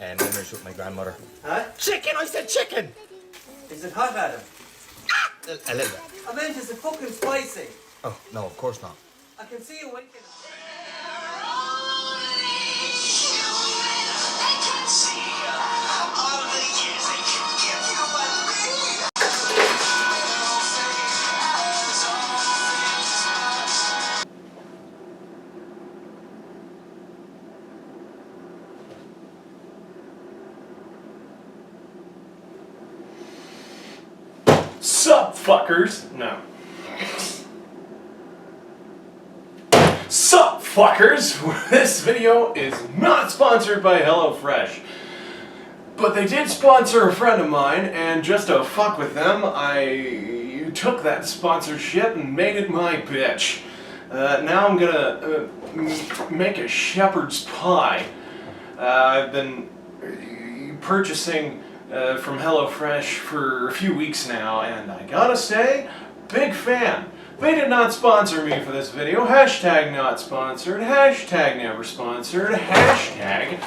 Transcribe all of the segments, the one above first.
and memories with my grandmother. Huh? Chicken! I said chicken! Is it hot, Adam? A little bit. I meant, is it fucking spicy? Oh, no, of course not. I can see you winking. Sup, fuckers? No. Sup, fuckers? This video is not sponsored by HelloFresh. But they did sponsor a friend of mine, and just to fuck with them, I took that sponsorship and made it my bitch. Now I'm gonna make a shepherd's pie. I've been purchasing from HelloFresh for a few weeks now, and I gotta say, big fan. They did not sponsor me for this video. Hashtag not sponsored. Hashtag never sponsored. Hashtag.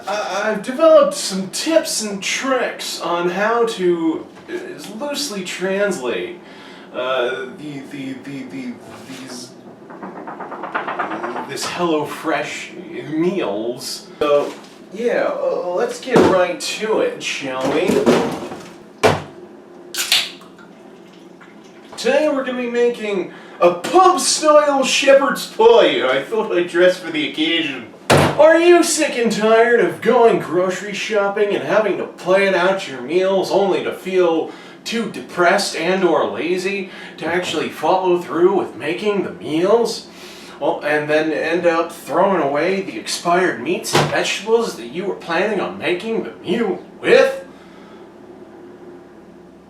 I've developed some tips and tricks on how to loosely translate this HelloFresh meals. So yeah, let's get right to it, shall we? Today we're going to be making a pub-style shepherd's pie. I thought I'd dress for the occasion. Are you sick and tired of going grocery shopping and having to plan out your meals only to feel too depressed and or lazy to actually follow through with making the meals? Well, and then end up throwing away the expired meats and vegetables that you were planning on making the meal with?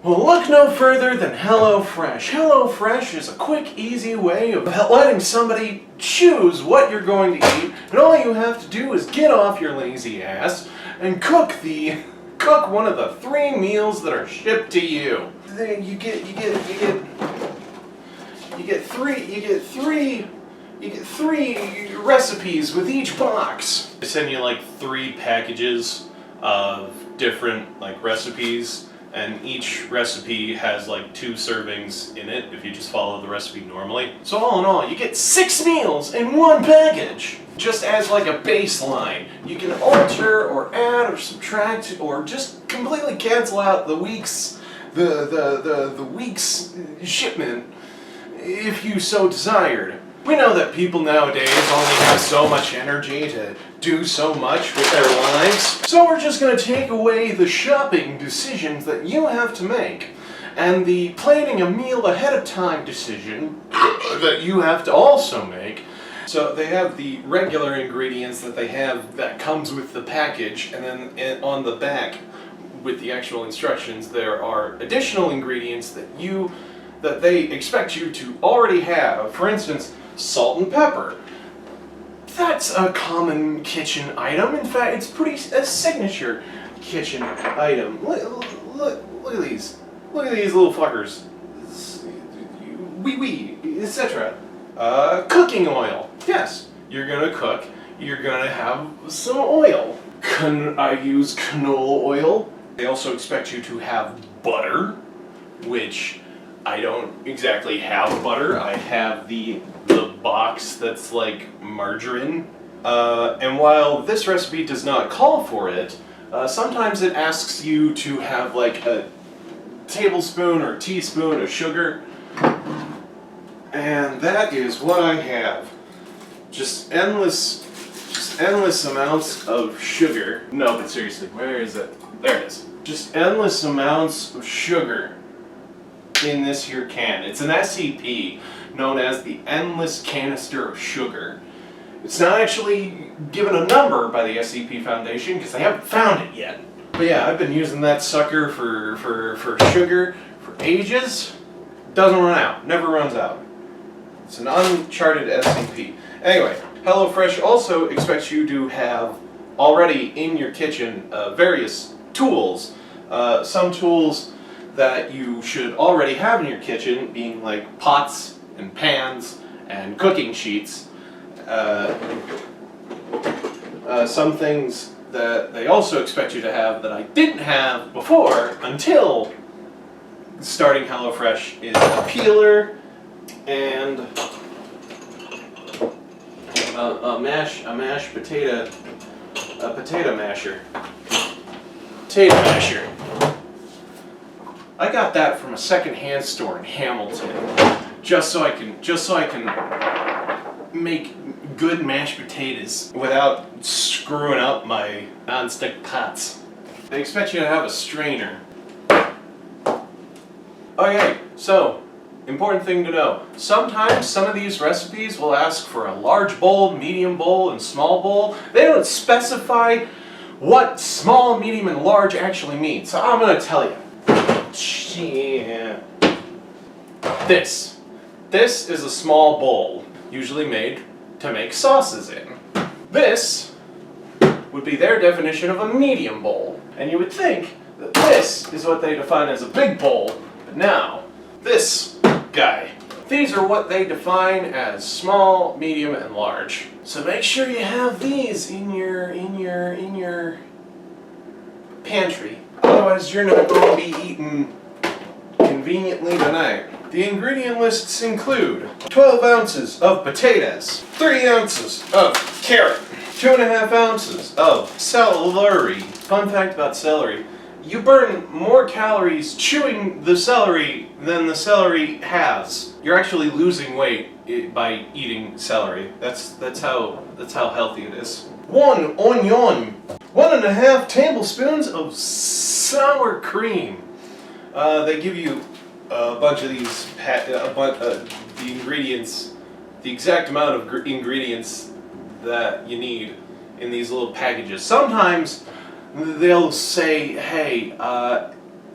Well, look no further than HelloFresh. HelloFresh is a quick, easy way of letting somebody choose what you're going to eat, and all you have to do is get off your lazy ass and cook one of the 3 meals that are shipped to you. You get 3 recipes with each box. They send you like 3 packages of different like recipes, and each recipe has like 2 servings in it if you just follow the recipe normally. So all in all, you get 6 meals in 1 package. Just as like a baseline, you can alter or add or subtract or just completely cancel out the week's shipment if you so desired. We know that people nowadays only have so much energy to do so much with their lives, so we're just going to take away the shopping decisions that you have to make, and the planning a meal ahead of time decision that you have to also make. So they have the regular ingredients that comes with the package, and then on the back with the actual instructions there are additional ingredients that they expect you to already have. For instance, salt and pepper. That's a common kitchen item. In fact, it's a signature kitchen item. Look at these. Look at these little fuckers. Oui, etc. Cooking oil. Yes, you're gonna cook. You're gonna have some oil. I use canola oil. They also expect you to have butter, which I don't exactly have butter. I have the box that's like margarine. And while this recipe does not call for it, sometimes it asks you to have like a tablespoon or teaspoon of sugar. And that is what I have. Just endless amounts of sugar. No, but seriously, where is it? There it is. Just endless amounts of sugar in this here can. It's an SCP known as the Endless Canister of Sugar. It's not actually given a number by the SCP Foundation because they haven't found it yet. But yeah, I've been using that sucker for sugar for ages. Doesn't run out. Never runs out. It's an uncharted SCP. Anyway, HelloFresh also expects you to have already in your kitchen various tools. Some tools that you should already have in your kitchen being like pots and pans and cooking sheets. Some things that they also expect you to have that I didn't have before until starting HelloFresh is a peeler and a potato masher. Potato masher. I got that from a secondhand store in Hamilton, just so I can make good mashed potatoes without screwing up my non-stick pots. They expect you to have a strainer. Okay, so important thing to know. Sometimes some of these recipes will ask for a large bowl, medium bowl, and small bowl. They don't specify what small, medium, and large actually mean. So I'm gonna tell you. Yeah. This is a small bowl, usually made to make sauces in. This would be their definition of a medium bowl. And you would think that this is what they define as a big bowl, but now, this guy. These are what they define as small, medium, and large. So make sure you have these in your pantry. Otherwise you're not going to be eating conveniently tonight. The ingredient lists include 12 ounces of potatoes, 3 ounces of carrot, 2.5 ounces of celery. Fun fact about celery, you burn more calories chewing the celery than the celery has. You're actually losing weight by eating celery. That's how healthy it is. 1 onion, 1.5 tablespoons of sour cream. They give you a bunch of these, the ingredients, the exact amount of ingredients that you need in these little packages. Sometimes they'll say, hey,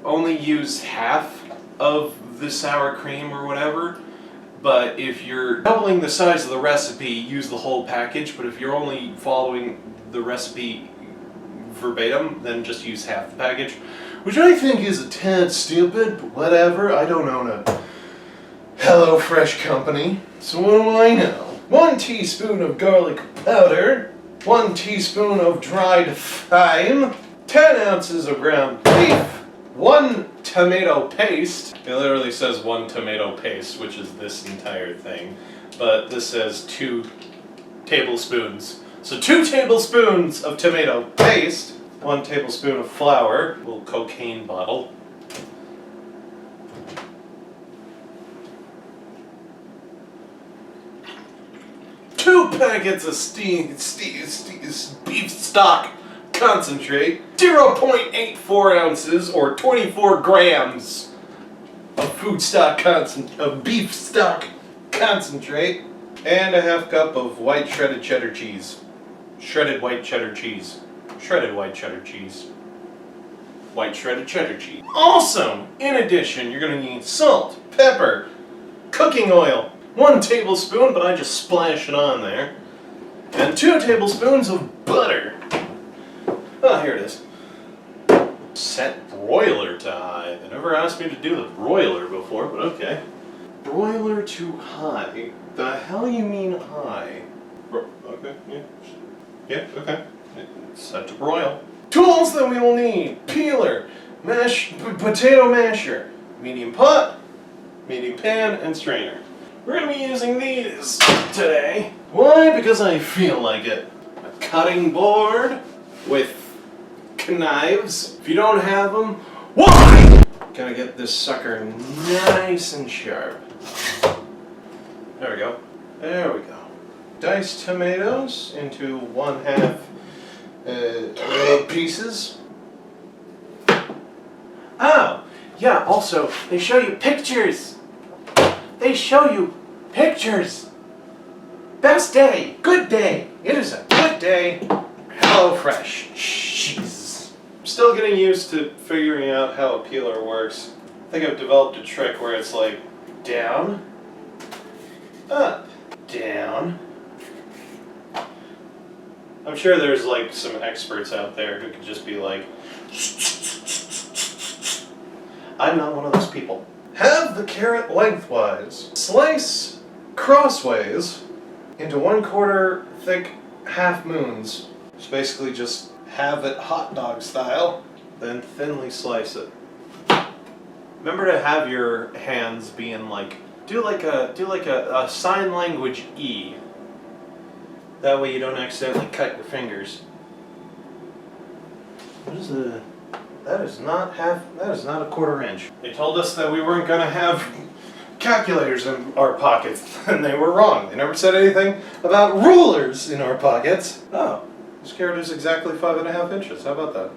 only use half of the sour cream or whatever, but if you're doubling the size of the recipe, use the whole package, but if you're only following the recipe verbatim, then just use half the package, which I think is a tad stupid, but whatever. I don't own a HelloFresh company, so what do I know? 1 teaspoon of garlic powder, 1 teaspoon of dried thyme, 10 ounces of ground beef, 1 tomato paste. It literally says 1 tomato paste, which is this entire thing, but this says 2 tablespoons. So 2 tablespoons of tomato paste, 1 tablespoon of flour, a little cocaine bottle, two packets of beef stock concentrate, 0.84 ounces or 24 grams of beef stock concentrate, and a half cup of white shredded cheddar cheese. Shredded white cheddar cheese. Shredded white cheddar cheese. White shredded cheddar cheese. Also, in addition, you're going to need salt, pepper, cooking oil, 1 tablespoon, but I just splash it on there, and 2 tablespoons of butter. Oh, here it is. Set broiler to high. They never asked me to do the broiler before, but okay. Broiler to high. The hell you mean high? Okay, yeah. Yeah, okay. Set to broil. Tools that we will need: peeler, potato masher, medium pot, medium pan, and strainer. We're going to be using these today. Why? Because I feel like it. A cutting board with knives. If you don't have them, why? Gotta get this sucker nice and sharp. There we go. There we go. Diced tomatoes into 1/2 pieces. Oh, yeah, also, they show you pictures. They show you pictures. Best day, good day. It is a good day. HelloFresh. Jesus. I'm still getting used to figuring out how a peeler works. I think I've developed a trick where it's like down, up, down. I'm sure there's like some experts out there who could just be like, I'm not one of those people. Have the carrot lengthwise. Slice crossways into 1/4 thick half moons. It's basically just Have it hot dog style, then thinly slice it. Remember to have your hands being like, do like a sign language E. That way you don't accidentally cut your fingers. What is the? That is not a quarter inch. They told us that we weren't gonna have calculators in our pockets, and they were wrong. They never said anything about rulers in our pockets. Oh, this carrot is exactly 5.5 inches. How about that?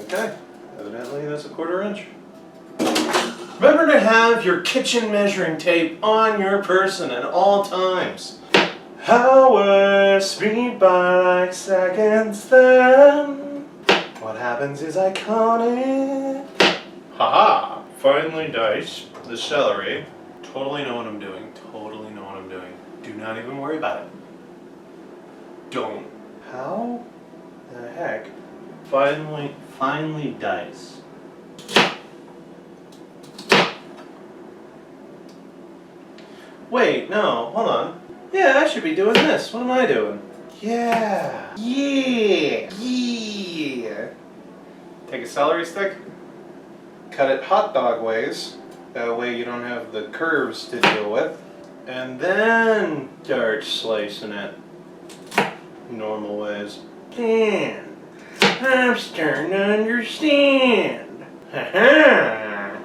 Okay, evidently that's a quarter inch. Remember to have your kitchen measuring tape on your person at all times. Hours speed by like seconds then. What happens is I count it. Haha! Finely dice the celery. Totally know what I'm doing. Totally know what I'm doing. Do not even worry about it. Don't. How the heck? Finely dice. Wait, no, hold on. Yeah, I should be doing this. What am I doing? Yeah. Take a celery stick, cut it hot dog ways. That way you don't have the curves to deal with. And then start slicing it normal ways. Dan, I'm starting to understand. I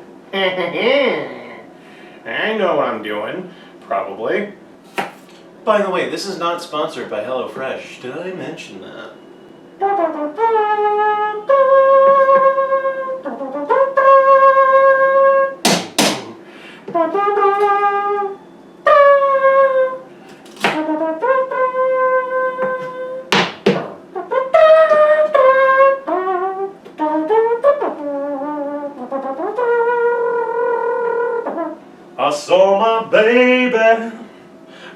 know what I'm doing, probably. By the way, this is not sponsored by HelloFresh. Did I mention that? I saw my baby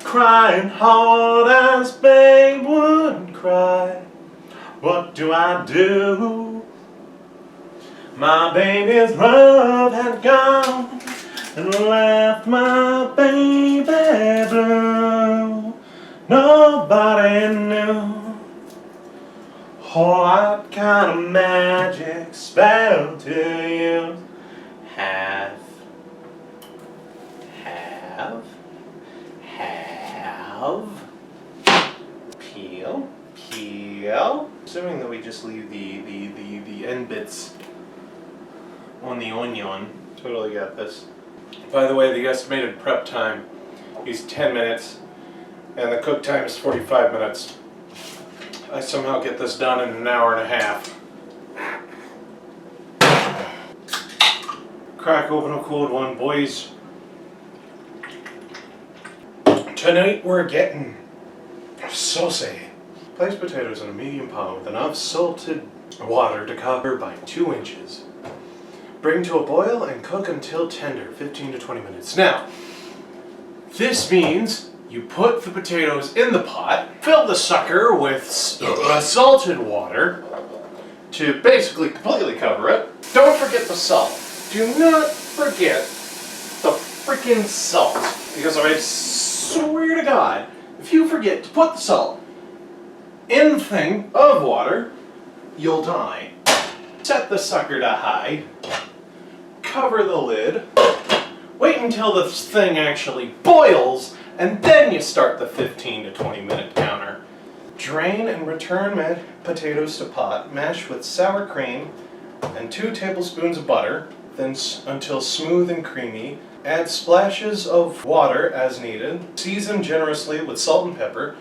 crying hard as babe would cry. What do I do? My baby's love had gone and left my baby blue. Nobody knew what kind of magic spell to use. Peel. Assuming that we just leave the end bits on the onion. Totally got this. By the way, the estimated prep time is 10 minutes and the cook time is 45 minutes. I somehow get this done in an hour and a half. Crack open a cold one, boys. Tonight we're getting saucy. Place potatoes in a medium pot with enough salted water to cover by 2 inches. Bring to a boil and cook until tender, 15 to 20 minutes. Now, this means you put the potatoes in the pot, fill the sucker with salted water to basically completely cover it. Don't forget the salt. Do not forget the freaking salt. Because I swear to God, if you forget to put the salt in the thing of water, you'll die. Set the sucker to high, cover the lid, wait until this thing actually boils, and then you start the 15 to 20 minute counter. Drain and return potatoes to pot, mash with sour cream and 2 tablespoons of butter, then until smooth and creamy. Add splashes of water as needed. Season generously with salt and pepper.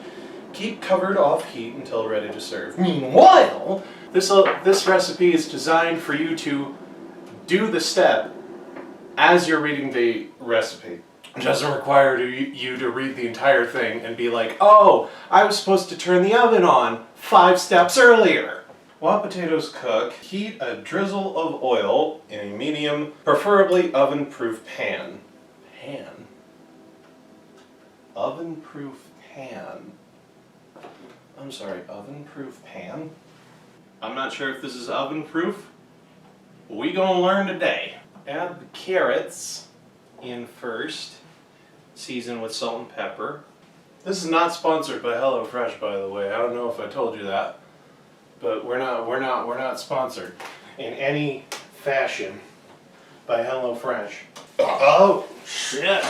Keep covered off heat until ready to serve. Meanwhile, this recipe is designed for you to do the step as you're reading the recipe. It doesn't require you to read the entire thing and be like, oh, I was supposed to turn the oven on 5 steps earlier. While potatoes cook, heat a drizzle of oil in a medium, preferably oven-proof pan. Oven-proof pan. I'm sorry, oven-proof pan? I'm not sure if this is oven-proof. We gonna learn today. Add the carrots in first. Season with salt and pepper. This is not sponsored by HelloFresh, by the way. I don't know if I told you that. but we're not sponsored in any fashion by HelloFresh. Oh shit!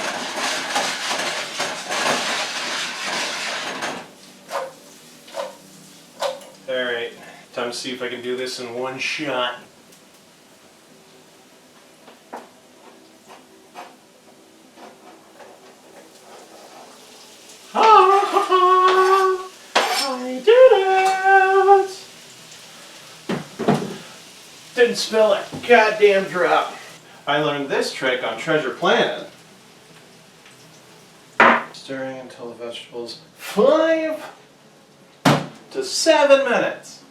All right, time to see if I can do this in one shot. I did it! Didn't spill a goddamn drop. I learned this trick on Treasure Planet. Stirring until the vegetables 5 to 7 minutes.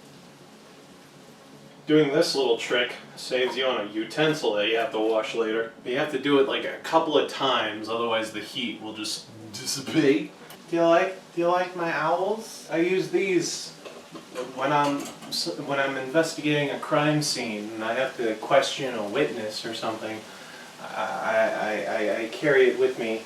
Doing this little trick saves you on a utensil that you have to wash later. You have to do it like a couple of times, otherwise the heat will just dissipate. Do you like my owls? I use these when I'm investigating a crime scene and I have to question a witness or something. I carry it with me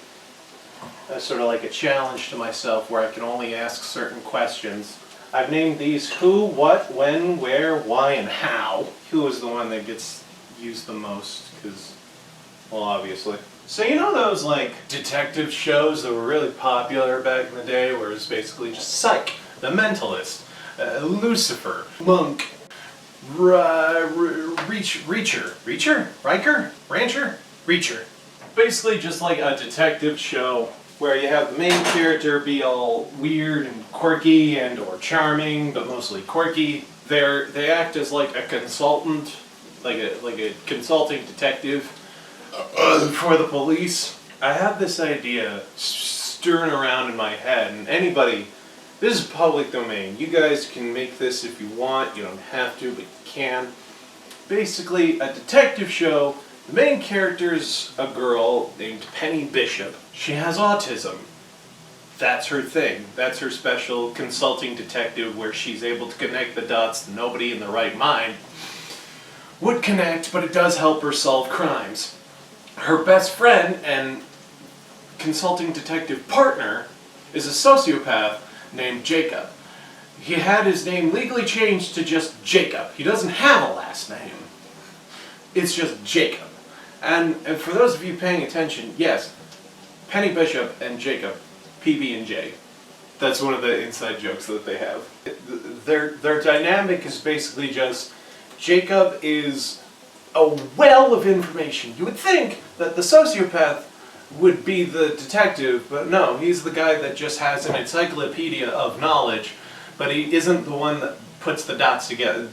as sort of like a challenge to myself where I can only ask certain questions. I've named these who, what, when, where, why, and how. Who is the one that gets used the most, because, well, obviously. So you know those, like, detective shows that were really popular back in the day where it was basically just Psych, The Mentalist, Lucifer, Monk, Reacher. Basically just like a detective show where you have the main character be all weird and quirky and or charming, but mostly quirky. They act as like a consultant, like a consulting detective for the police. I have this idea stirring around in my head, and anybody, this is public domain. You guys can make this if you want. You don't have to, but you can. Basically, a detective show. The main character's a girl named Penny Bishop. She has autism. That's her thing. That's her special consulting detective where she's able to connect the dots that nobody in their right mind would connect, but it does help her solve crimes. Her best friend and consulting detective partner is a sociopath named Jacob. He had his name legally changed to just Jacob. He doesn't have a last name. It's just Jacob. And for those of you paying attention, yes, Penny Bishop and Jacob, PB&J. That's one of the inside jokes that they have. Their dynamic is basically just Jacob is a well of information. You would think that the sociopath would be the detective, but no, he's the guy that just has an encyclopedia of knowledge, but he isn't the one that puts the dots together.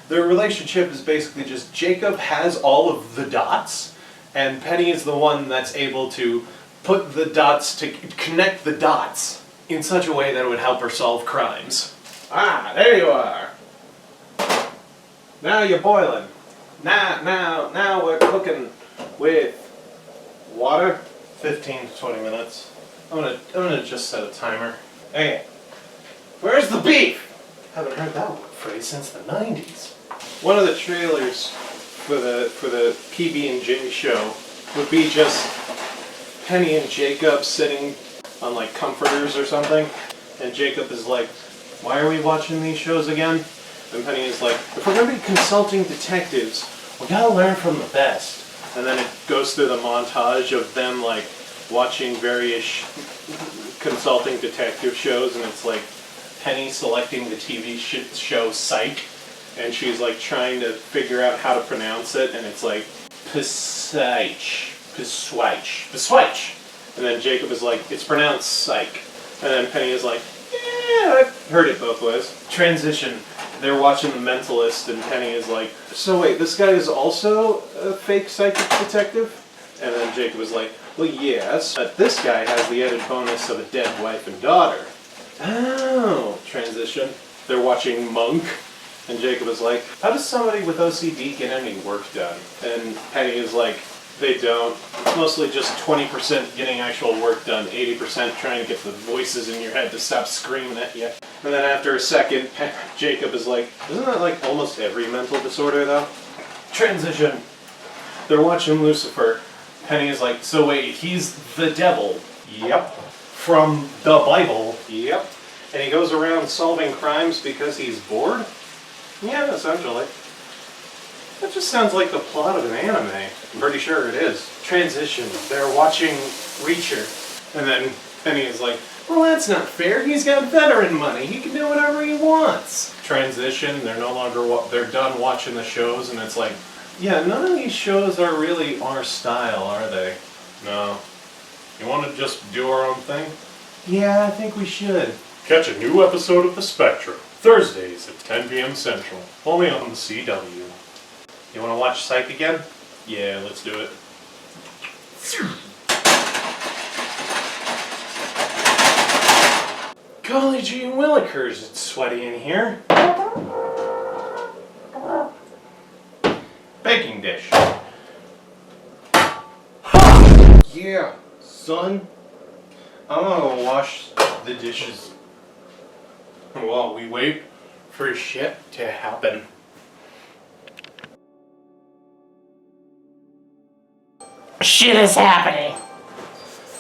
Their relationship is basically just Jacob has all of the dots, and Penny is the one that's able to put the dots, to connect the dots in such a way that it would help her solve crimes. Ah, there you are. Now you're boiling. Now we're cooking with water. 15 to 20 minutes. I'm gonna just set a timer. Okay. Where's the beef? Haven't heard that phrase since the 90s. One of the trailers for the PB&J show would be just Penny and Jacob sitting on like comforters or something, and Jacob is like, "Why are we watching these shows again?" And Penny is like, "If we're gonna be consulting detectives, we gotta learn from the best." And then it goes through the montage of them like watching various consulting detective shows, and it's like Penny selecting the TV show Psych, and she's like trying to figure out how to pronounce it, and it's like Psych. And then Jacob is like, "It's pronounced Psych." And then Penny is like, "Yeah, I've heard it both ways." Transition. They're watching The Mentalist, and Penny is like, "So wait, this guy is also a fake psychic detective?" And then Jacob is like, "Well, yes, but this guy has the added bonus of a dead wife and daughter." Oh, transition. They're watching Monk, and Jacob is like, "How does somebody with OCD get any work done?" And Penny is like, "They don't. It's mostly just 20% getting actual work done, 80% trying to get the voices in your head to stop screaming at you." And then after a second, Jacob is like, "Isn't that like almost every mental disorder though?" Transition. They're watching Lucifer. Penny is like, "So wait, he's the devil?" "Yep." "From the Bible?" "Yep." "And he goes around solving crimes because he's bored?" Yeah, essentially. That just sounds like the plot of an anime. I'm pretty sure it is. Transition. They're watching Reacher. And then Penny is like, well, that's not fair. He's got veteran money. He can do whatever he wants. Transition. They're no longer, they're done watching the shows, and it's like, yeah, none of these shows are really our style, are they? No. You want to just do our own thing? Yeah, I think we should. Catch a new episode of The Spectrum, Thursdays at 10 p.m. Central, only on the CW. You want to watch Psych again? Yeah, let's do it. Golly gee willikers, it's sweaty in here. Baking dish. Yeah, son. I'm gonna go wash the dishes while we wait for shit to happen. Shit is happening.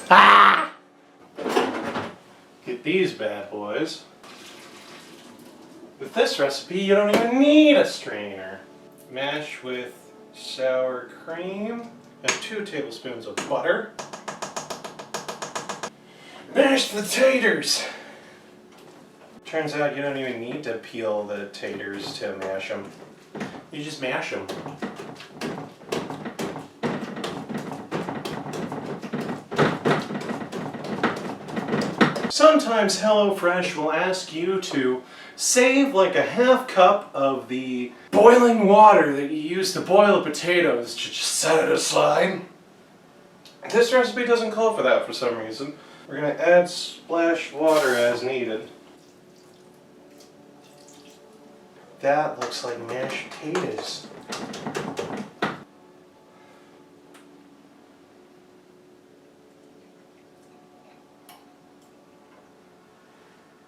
Ah! Get these bad boys. With this recipe, you don't even need a strainer. Mash with sour cream and 2 tablespoons of butter. Mash the taters. Turns out you don't even need to peel the taters to mash them. You just mash them. Sometimes HelloFresh will ask you to save like a half cup of the boiling water that you use to boil the potatoes to just set it aside. This recipe doesn't call for that for some reason. We're going to add splash water as needed. That looks like mashed potatoes.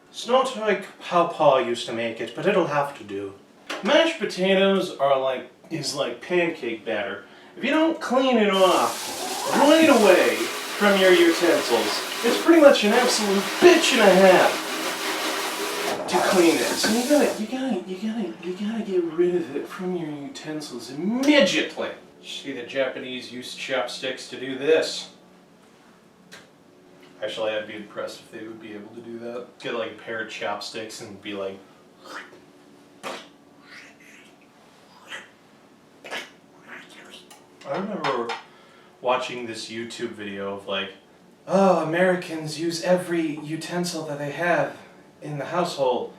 It's not like how Pa used to make it, but it'll have to do. Mashed potatoes is like pancake batter. If you don't clean it off right away from your utensils, it's pretty much an absolute bitch and a half to clean it. So you gotta get rid of it from your utensils immediately. See, the Japanese use chopsticks to do this. Actually, I'd be impressed if they would be able to do that. Get like a pair of chopsticks and be like... I remember watching this YouTube video of like, oh, Americans use every utensil that they have in the household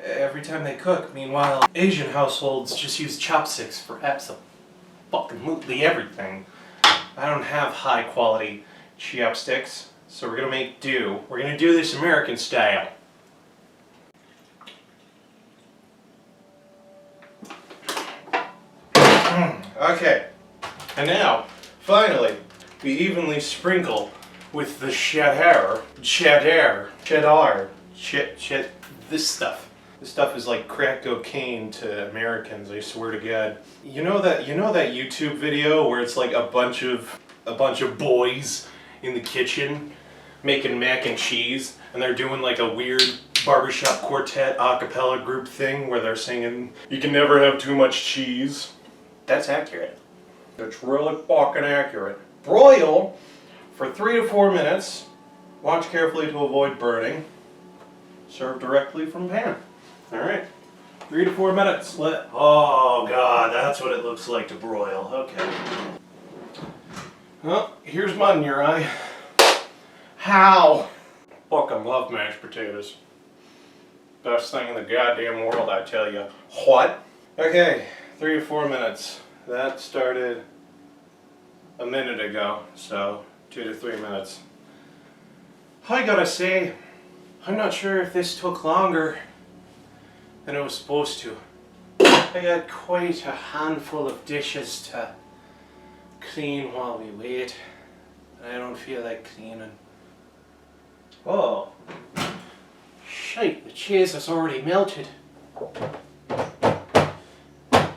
every time they cook. Meanwhile, Asian households just use chopsticks for absolutely everything. I don't have high quality chopsticks. So we're going to make do. We're going to do this American style. Okay. And now, finally, we evenly sprinkle with the cheddar, this stuff. This stuff is like crack cocaine to Americans, I swear to God. You know that YouTube video where it's like a bunch of boys in the kitchen making mac and cheese, and they're doing like a weird barbershop quartet a cappella group thing where they're singing, "You can never have too much cheese." That's accurate. It's really fucking accurate. Broil for 3 to 4 minutes. Watch carefully to avoid burning. Serve directly from pan. Alright. 3 to 4 minutes. Oh god, that's what it looks like to broil. Okay. Well, here's mine in your eye. How? Fucking love mashed potatoes. Best thing in the goddamn world, I tell you. What? Okay, 3 to 4 minutes. That started a minute ago, so 2 to 3 minutes. I gotta say, I'm not sure if this took longer than it was supposed to. I got quite a handful of dishes to clean while we wait, and I don't feel like cleaning. Oh, shite, the cheese has already melted.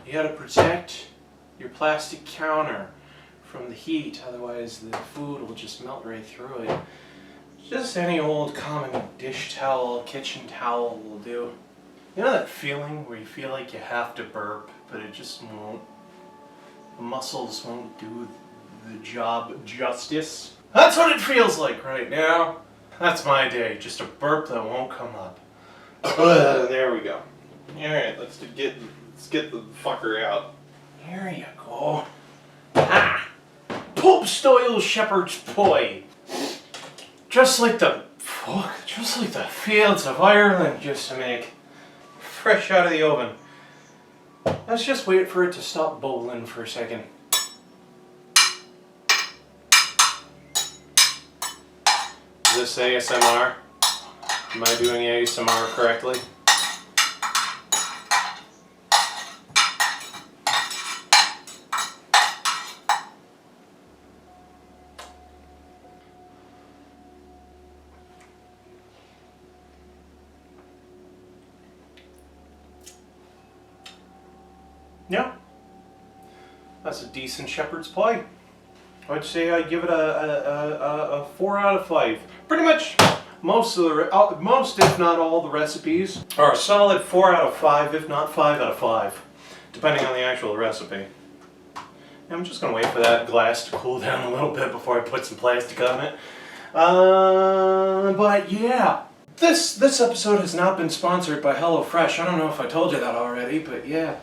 You gotta protect your plastic counter from the heat, otherwise the food will just melt right through it. Just any old common dish towel, kitchen towel will do. You know that feeling where you feel like you have to burp, but it just won't? The muscles won't do the job justice? That's what it feels like right now. That's my day, just a burp that won't come up. There we go. Alright, let's get the fucker out. Here you go. Ah! Pope style shepherd's pie. Just like the fields of Ireland used to make. Fresh out of the oven. Let's just wait for it to stop bubbling for a second. Is this ASMR? Am I doing ASMR correctly? Yeah, that's a decent shepherd's pie. I'd say I'd give it a 4 out of 5. Pretty much most if not all the recipes are a solid 4 out of 5, if not 5 out of 5, depending on the actual recipe. And I'm just gonna wait for that glass to cool down a little bit before I put some plastic on it. But yeah. This episode has not been sponsored by HelloFresh. I don't know if I told you that already, but yeah,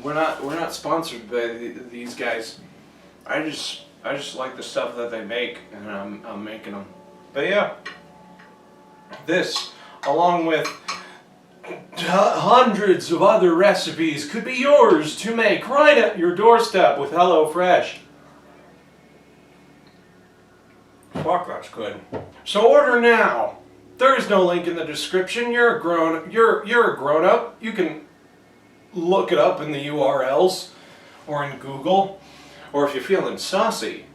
we're not sponsored by these guys. I just like the stuff that they make, and I'm making them. But yeah, this, along with hundreds of other recipes, could be yours to make right at your doorstep with HelloFresh. Fuck, that's good. So order now. There is no link in the description. You're a grown up. You can look it up in the URLs or in Google, or if you're feeling saucy,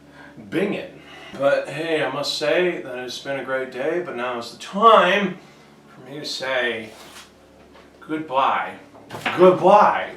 Bing it. But hey, I must say that it's been a great day, but now is the time for me to say goodbye. Goodbye.